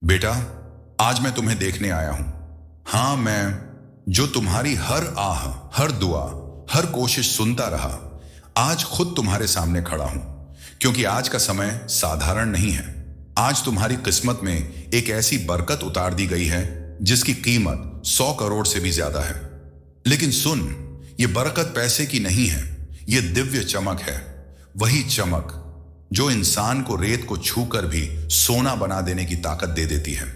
बेटा, आज मैं तुम्हें देखने आया हूं। हाँ, मैं जो तुम्हारी हर आह, हर दुआ, हर कोशिश सुनता रहा, आज खुद तुम्हारे सामने खड़ा हूं। क्योंकि आज का समय साधारण नहीं है। आज तुम्हारी किस्मत में एक ऐसी बरकत उतार दी गई है जिसकी कीमत 100 करोड़ से भी ज्यादा है। लेकिन सुन, ये बरकत पैसे की नहीं है, ये दिव्य चमक है। वही चमक जो इंसान को रेत को छूकर भी सोना बना देने की ताकत दे देती है।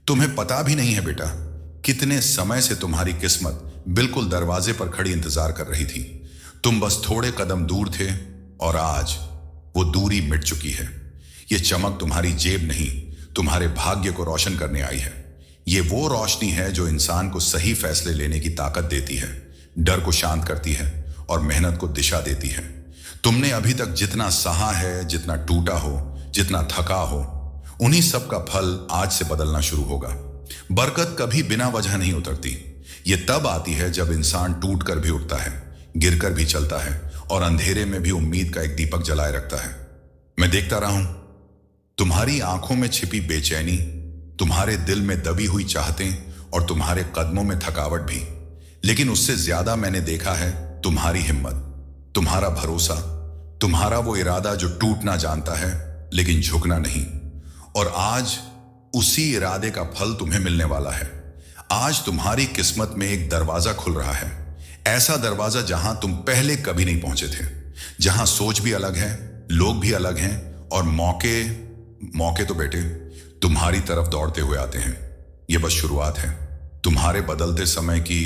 तुम्हें पता भी नहीं है बेटा, कितने समय से तुम्हारी किस्मत बिल्कुल दरवाजे पर खड़ी इंतजार कर रही थी। तुम बस थोड़े कदम दूर थे और आज वो दूरी मिट चुकी है। ये चमक तुम्हारी जेब नहीं, तुम्हारे भाग्य को रोशन करने आई है। ये वो रोशनी है जो इंसान को सही फैसले लेने की ताकत देती है, डर को शांत करती है और मेहनत को दिशा देती है। तुमने अभी तक जितना सहा है, जितना टूटा हो, जितना थका हो, उन्हीं सब का फल आज से बदलना शुरू होगा। बरकत कभी बिना वजह नहीं उतरती। ये तब आती है जब इंसान टूट कर भी उठता है, गिरकर भी चलता है और अंधेरे में भी उम्मीद का एक दीपक जलाए रखता है। मैं देखता रहा हूं तुम्हारी आंखों में छिपी बेचैनी, तुम्हारे दिल में दबी हुई चाहतें और तुम्हारे कदमों में थकावट भी। लेकिन उससे ज्यादा मैंने देखा है तुम्हारी हिम्मत, तुम्हारा भरोसा, तुम्हारा वो इरादा जो टूटना जानता है लेकिन झुकना नहीं। और आज उसी इरादे का फल तुम्हें मिलने वाला है। आज तुम्हारी किस्मत में एक दरवाजा खुल रहा है, ऐसा दरवाजा जहां तुम पहले कभी नहीं पहुंचे थे, जहां सोच भी अलग है, लोग भी अलग हैं और मौके तो बेटे तुम्हारी तरफ दौड़ते हुए आते हैं। यह बस शुरुआत है, तुम्हारे बदलते समय की,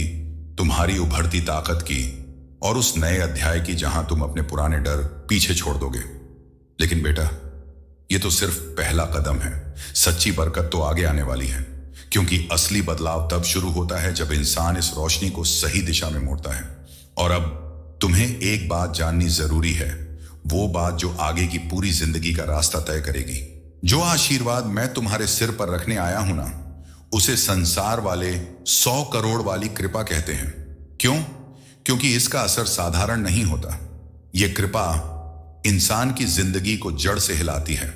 तुम्हारी उभरती ताकत की और उस नए अध्याय की जहां तुम अपने पुराने डर पीछे छोड़ दोगे। लेकिन बेटा, ये तो सिर्फ पहला कदम है। सच्ची बरकत तो आगे आने वाली है, क्योंकि असली बदलाव तब शुरू होता है जब इंसान इस रोशनी को सही दिशा में मोड़ता है। और अब तुम्हें एक बात जाननी जरूरी है, वो बात जो आगे की पूरी जिंदगी का रास्ता तय करेगी। जो आशीर्वाद मैं तुम्हारे सिर पर रखने आया हूं ना, उसे संसार वाले 100 करोड़ वाली कृपा कहते हैं। क्यों? क्योंकि इसका असर साधारण नहीं होता। यह कृपा इंसान की जिंदगी को जड़ से हिलाती है,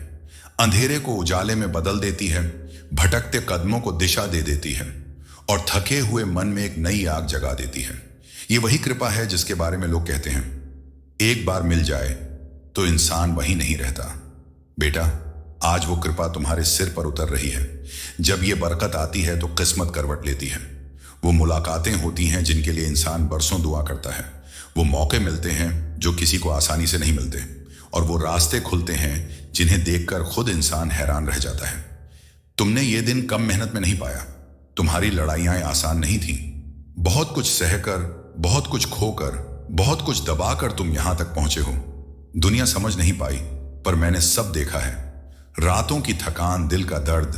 अंधेरे को उजाले में बदल देती है, भटकते कदमों को दिशा दे देती है और थके हुए मन में एक नई आग जगा देती है। यह वही कृपा है जिसके बारे में लोग कहते हैं, एक बार मिल जाए तो इंसान वहीं नहीं रहता। बेटा, आज वो कृपा तुम्हारे सिर पर उतर रही है। जब ये बरकत आती है तो किस्मत करवट लेती है। वो मुलाकातें होती हैं जिनके लिए इंसान बरसों दुआ करता है। वो मौके मिलते हैं जो किसी को आसानी से नहीं मिलते और वो रास्ते खुलते हैं जिन्हें देखकर खुद इंसान हैरान रह जाता है। तुमने ये दिन कम मेहनत में नहीं पाया। तुम्हारी लड़ाइयां आसान नहीं थीं। बहुत कुछ सहकर, बहुत कुछ खोकर, बहुत कुछ दबाकर तुम यहां तक पहुंचे हो। दुनिया समझ नहीं पाई, पर मैंने सब देखा है। रातों की थकान, दिल का दर्द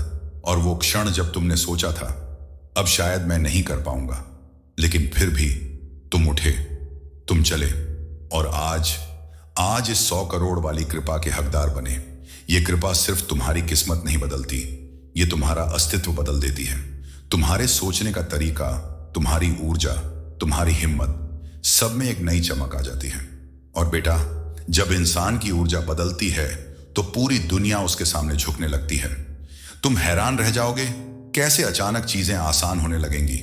और वो क्षण जब तुमने सोचा था अब शायद मैं नहीं कर पाऊंगा, लेकिन फिर भी तुम उठे, तुम चले और आज इस 100 करोड़ वाली कृपा के हकदार बने। ये कृपा सिर्फ तुम्हारी किस्मत नहीं बदलती, ये तुम्हारा अस्तित्व बदल देती है। तुम्हारे सोचने का तरीका, तुम्हारी ऊर्जा, तुम्हारी हिम्मत, सब में एक नई चमक आ जाती है। और बेटा, जब इंसान की ऊर्जा बदलती है तो पूरी दुनिया उसके सामने झुकने लगती है। तुम हैरान रह जाओगे, कैसे अचानक चीजें आसान होने लगेंगी,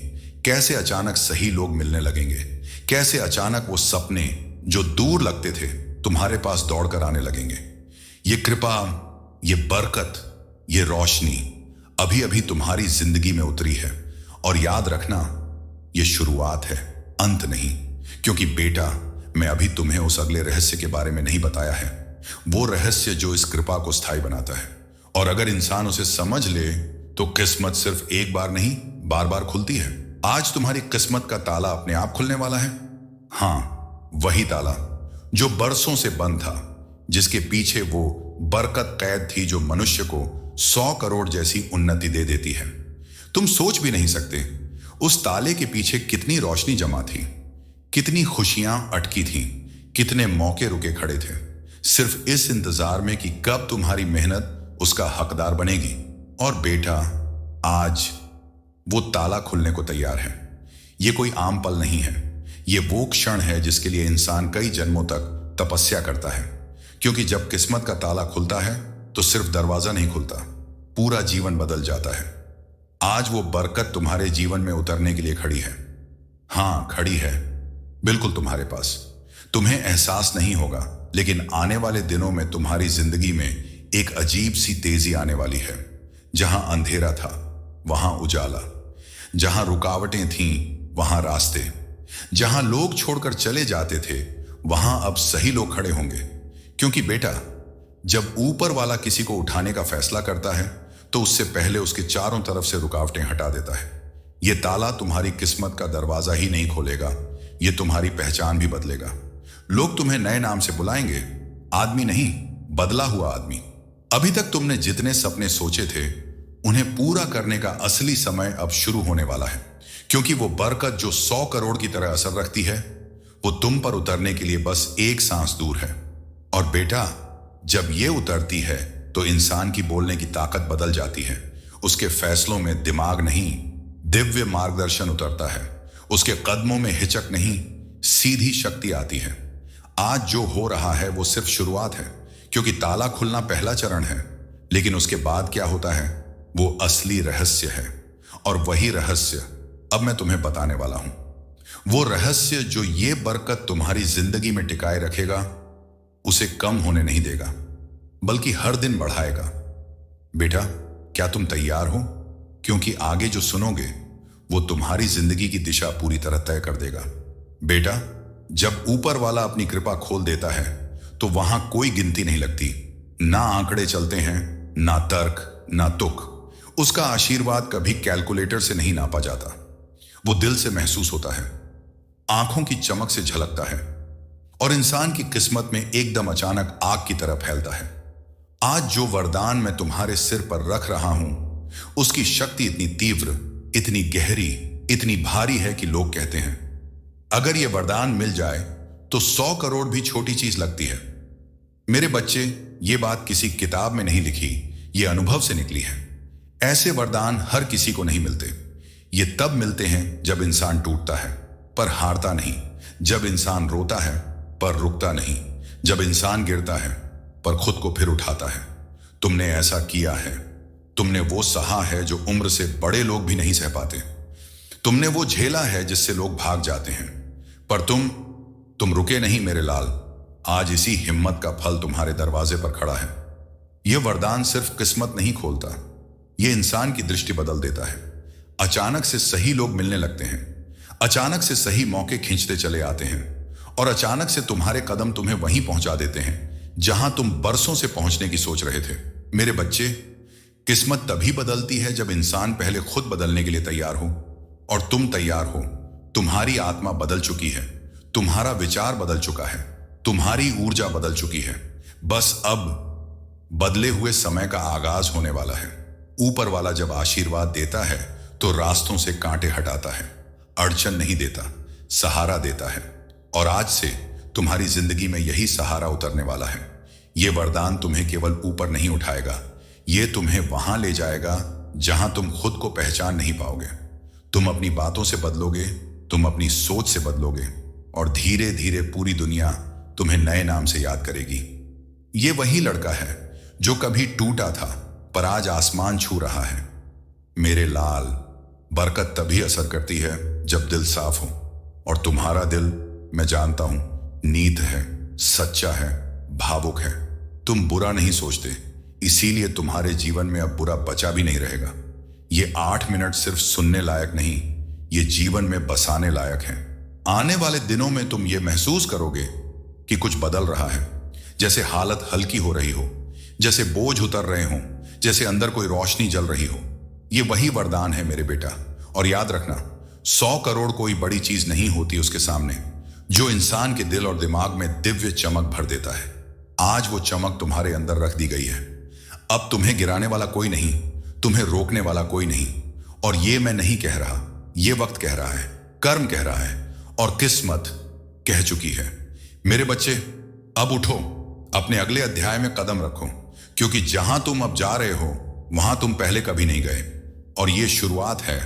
कैसे अचानक सही लोग मिलने लगेंगे, कैसे अचानक वो सपने जो दूर लगते थे तुम्हारे पास दौड़कर आने लगेंगे। ये कृपा, ये बरकत, ये रोशनी अभी अभी तुम्हारी जिंदगी में उतरी है। और याद रखना, ये शुरुआत है, अंत नहीं। क्योंकि बेटा, मैं अभी तुम्हें उस अगले रहस्य के बारे में नहीं बताया है, वो रहस्य जो इस कृपा को स्थायी बनाता है। और अगर इंसान उसे समझ ले तो किस्मत सिर्फ एक बार नहीं, बार बार खुलती है। आज तुम्हारी किस्मत का ताला अपने आप खुलने वाला है। हाँ, वही ताला जो बरसों से बंद था, जिसके पीछे वो बरकत कैद थी जो मनुष्य को 100 करोड़ जैसी उन्नति दे देती है। तुम सोच भी नहीं सकते उस ताले के पीछे कितनी रोशनी जमा थी, कितनी खुशियां अटकी थीं, कितने मौके रुके खड़े थे, सिर्फ इस इंतजार में कि कब तुम्हारी मेहनत उसका हकदार बनेगी। और बेटा, आज वो ताला खुलने को तैयार है। ये कोई आम पल नहीं है, ये वो क्षण है जिसके लिए इंसान कई जन्मों तक तपस्या करता है। क्योंकि जब किस्मत का ताला खुलता है तो सिर्फ दरवाजा नहीं खुलता, पूरा जीवन बदल जाता है। आज वो बरकत तुम्हारे जीवन में उतरने के लिए खड़ी है। हाँ, खड़ी है, बिल्कुल तुम्हारे पास। तुम्हें एहसास नहीं होगा, लेकिन आने वाले दिनों में तुम्हारी जिंदगी में एक अजीब सी तेजी आने वाली है। जहां अंधेरा था वहां उजाला, जहां रुकावटें थीं वहां रास्ते, जहां लोग छोड़कर चले जाते थे वहां अब सही लोग खड़े होंगे। क्योंकि बेटा, जब ऊपर वाला किसी को उठाने का फैसला करता है तो उससे पहले उसके चारों तरफ से रुकावटें हटा देता है। यह ताला तुम्हारी किस्मत का दरवाजा ही नहीं खोलेगा, यह तुम्हारी पहचान भी बदलेगा। लोग तुम्हें नए नाम से बुलाएंगे, आदमी नहीं, बदला हुआ आदमी। अभी तक तुमने जितने सपने सोचे थे उन्हें पूरा करने का असली समय अब शुरू होने वाला है। क्योंकि वो बरकत जो 100 करोड़ की तरह असर रखती है, वो तुम पर उतरने के लिए बस एक सांस दूर है। और बेटा, जब ये उतरती है तो इंसान की बोलने की ताकत बदल जाती है। उसके फैसलों में दिमाग नहीं, दिव्य मार्गदर्शन उतरता है। उसके कदमों में हिचक नहीं, सीधी शक्ति आती है। आज जो हो रहा है वो सिर्फ शुरुआत है, क्योंकि ताला खुलना पहला चरण है, लेकिन उसके बाद क्या होता है वो असली रहस्य है। और वही रहस्य अब मैं तुम्हें बताने वाला हूं। वो रहस्य जो ये बरकत तुम्हारी जिंदगी में टिकाए रखेगा, उसे कम होने नहीं देगा, बल्कि हर दिन बढ़ाएगा। बेटा, क्या तुम तैयार हो? क्योंकि आगे जो सुनोगे वो तुम्हारी जिंदगी की दिशा पूरी तरह तय कर देगा। बेटा, जब ऊपर वाला अपनी कृपा खोल देता है तो वहां कोई गिनती नहीं लगती, ना आंकड़े चलते हैं, ना तर्क, ना तुक। उसका आशीर्वाद कभी कैलकुलेटर से नहीं नापा जाता, वो दिल से महसूस होता है, आंखों की चमक से झलकता है और इंसान की किस्मत में एकदम अचानक आग की तरह फैलता है। आज जो वरदान मैं तुम्हारे सिर पर रख रहा हूं, उसकी शक्ति इतनी तीव्र, इतनी गहरी, इतनी भारी है कि लोग कहते हैं अगर यह वरदान मिल जाए तो 100 करोड़ भी छोटी चीज लगती है। मेरे बच्चे, ये बात किसी किताब में नहीं लिखी, ये अनुभव से निकली है। ऐसे वरदान हर किसी को नहीं मिलते। ये तब मिलते हैं जब इंसान टूटता है पर हारता नहीं, जब इंसान रोता है पर रुकता नहीं, जब इंसान गिरता है पर खुद को फिर उठाता है। तुमने ऐसा किया है, तुमने वो सहा है जो उम्र से बड़े लोग भी नहीं सह पाते। तुमने वो झेला है जिससे लोग भाग जाते हैं, पर तुम रुके नहीं मेरे लाल। आज इसी हिम्मत का फल तुम्हारे दरवाजे पर खड़ा है। यह वरदान सिर्फ किस्मत नहीं खोलता, यह इंसान की दृष्टि बदल देता है। अचानक से सही लोग मिलने लगते हैं, अचानक से सही मौके खींचते चले आते हैं और अचानक से तुम्हारे कदम तुम्हें वहीं पहुंचा देते हैं जहां तुम बरसों से पहुंचने की सोच रहे थे। मेरे बच्चे, किस्मत तभी बदलती है जब इंसान पहले खुद बदलने के लिए तैयार हो। और तुम तैयार हो। तुम्हारी आत्मा बदल चुकी है, तुम्हारा विचार बदल चुका है, तुम्हारी ऊर्जा बदल चुकी है। बस अब बदले हुए समय का आगाज होने वाला है। ऊपर वाला जब आशीर्वाद देता है तो रास्तों से कांटे हटाता है, अड़चन नहीं देता, सहारा देता है। और आज से तुम्हारी जिंदगी में यही सहारा उतरने वाला है। यह वरदान तुम्हें केवल ऊपर नहीं उठाएगा, यह तुम्हें वहां ले जाएगा जहां तुम खुद को पहचान नहीं पाओगे। तुम अपनी बातों से बदलोगे, तुम अपनी सोच से बदलोगे और धीरे धीरे पूरी दुनिया तुम्हें नए नाम से याद करेगी। ये वही लड़का है जो कभी टूटा था पर आज आसमान छू रहा है। मेरे लाल, बरकत तभी असर करती है जब दिल साफ हो। और तुम्हारा दिल, मैं जानता हूं, नीत है, सच्चा है, भावुक है। तुम बुरा नहीं सोचते, इसीलिए तुम्हारे जीवन में अब बुरा बचा भी नहीं रहेगा। ये 8 मिनट सिर्फ सुनने लायक नहीं, ये जीवन में बसाने लायक है। आने वाले दिनों में तुम ये महसूस करोगे कि कुछ बदल रहा है, जैसे हालत हल्की हो रही हो, जैसे बोझ उतर रहे हों, जैसे अंदर कोई रोशनी जल रही हो। ये वही वरदान है मेरे बेटा। और याद रखना, 100 करोड़ कोई बड़ी चीज नहीं होती उसके सामने, जो इंसान के दिल और दिमाग में दिव्य चमक भर देता है। आज वो चमक तुम्हारे अंदर रख दी गई है। अब तुम्हें गिराने वाला कोई नहीं, तुम्हें रोकने वाला कोई नहीं। और ये मैं नहीं कह रहा, ये वक्त कह रहा है, कर्म कह रहा है और किस्मत कह चुकी है। मेरे बच्चे, अब उठो, अपने अगले अध्याय में कदम रखो, क्योंकि जहां तुम अब जा रहे हो वहां तुम पहले कभी नहीं गए। और ये शुरुआत है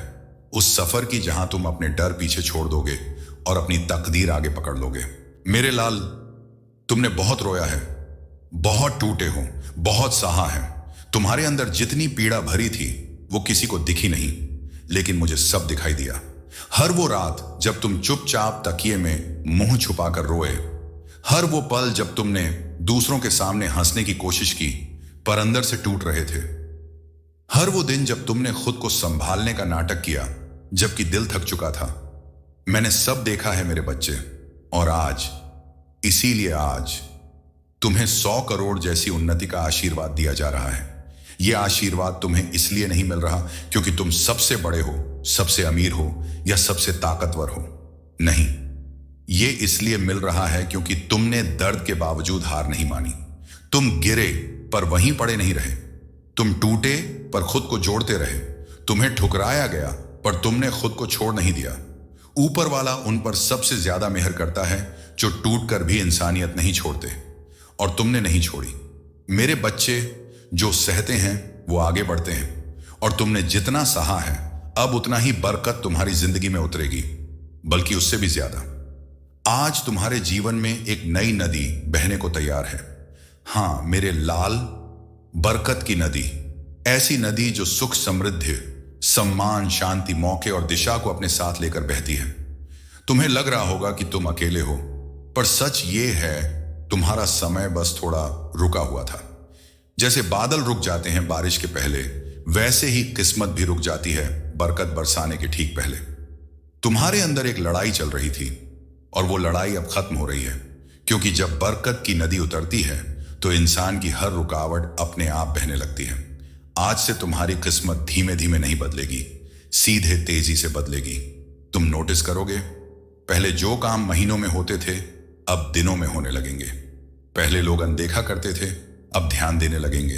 उस सफर की जहां तुम अपने डर पीछे छोड़ दोगे और अपनी तकदीर आगे पकड़ लोगे। मेरे लाल, तुमने बहुत रोया है, बहुत टूटे हो, बहुत सहा है। तुम्हारे अंदर जितनी पीड़ा भरी थी वो किसी को दिखी नहीं, लेकिन मुझे सब दिखाई दिया। हर वो रात जब तुम चुपचाप तकिए में मुंह छुपाकर रोए, हर वो पल जब तुमने दूसरों के सामने हंसने की कोशिश की पर अंदर से टूट रहे थे, हर वो दिन जब तुमने खुद को संभालने का नाटक किया जबकि दिल थक चुका था। मैंने सब देखा है मेरे बच्चे, और आज, इसीलिए आज तुम्हें 100 करोड़ जैसी उन्नति का आशीर्वाद दिया जा रहा है। यह आशीर्वाद तुम्हें इसलिए नहीं मिल रहा क्योंकि तुम सबसे बड़े हो, सबसे अमीर हो या सबसे ताकतवर हो। नहीं, ये इसलिए मिल रहा है क्योंकि तुमने दर्द के बावजूद हार नहीं मानी। तुम गिरे पर वहीं पड़े नहीं रहे। तुम टूटे पर खुद को जोड़ते रहे। तुम्हें ठुकराया गया पर तुमने खुद को छोड़ नहीं दिया। ऊपर वाला उन पर सबसे ज्यादा मेहर करता है जो टूट कर भी इंसानियत नहीं छोड़ते, और तुमने नहीं छोड़ी। मेरे बच्चे, जो सहते हैं वो आगे बढ़ते हैं, और तुमने जितना सहा है अब उतना ही बरकत तुम्हारी जिंदगी में उतरेगी, बल्कि उससे भी ज्यादा। आज तुम्हारे जीवन में एक नई नदी बहने को तैयार है। हां मेरे लाल, बरकत की नदी, ऐसी नदी जो सुख, समृद्धि, सम्मान, शांति, मौके और दिशा को अपने साथ लेकर बहती है। तुम्हें लग रहा होगा कि तुम अकेले हो, पर सच ये है तुम्हारा समय बस थोड़ा रुका हुआ था। जैसे बादल रुक जाते हैं बारिश के पहले, वैसे ही किस्मत भी रुक जाती है बरकत बरसाने के ठीक पहले। तुम्हारे अंदर एक लड़ाई चल रही थी और वो लड़ाई अब खत्म हो रही है, क्योंकि जब बरकत की नदी उतरती है तो इंसान की हर रुकावट अपने आप बहने लगती है। आज से तुम्हारी किस्मत धीमे धीमे नहीं बदलेगी, सीधे तेजी से बदलेगी। तुम नोटिस करोगे, पहले जो काम महीनों में होते थे अब दिनों में होने लगेंगे। पहले लोग अनदेखा करते थे, अब ध्यान देने लगेंगे।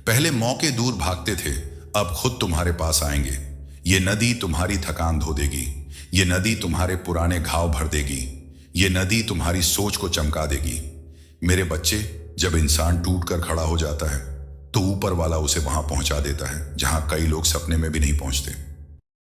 पहले मौके दूर भागते थे, अब खुद तुम्हारे पास आएंगे। ये नदी तुम्हारी थकान धो देगी, ये नदी तुम्हारे पुराने घाव भर देगी, ये नदी तुम्हारी सोच को चमका देगी। मेरे बच्चे, जब इंसान टूट कर खड़ा हो जाता है तो ऊपर वाला उसे वहां पहुंचा देता है जहां कई लोग सपने में भी नहीं पहुंचते।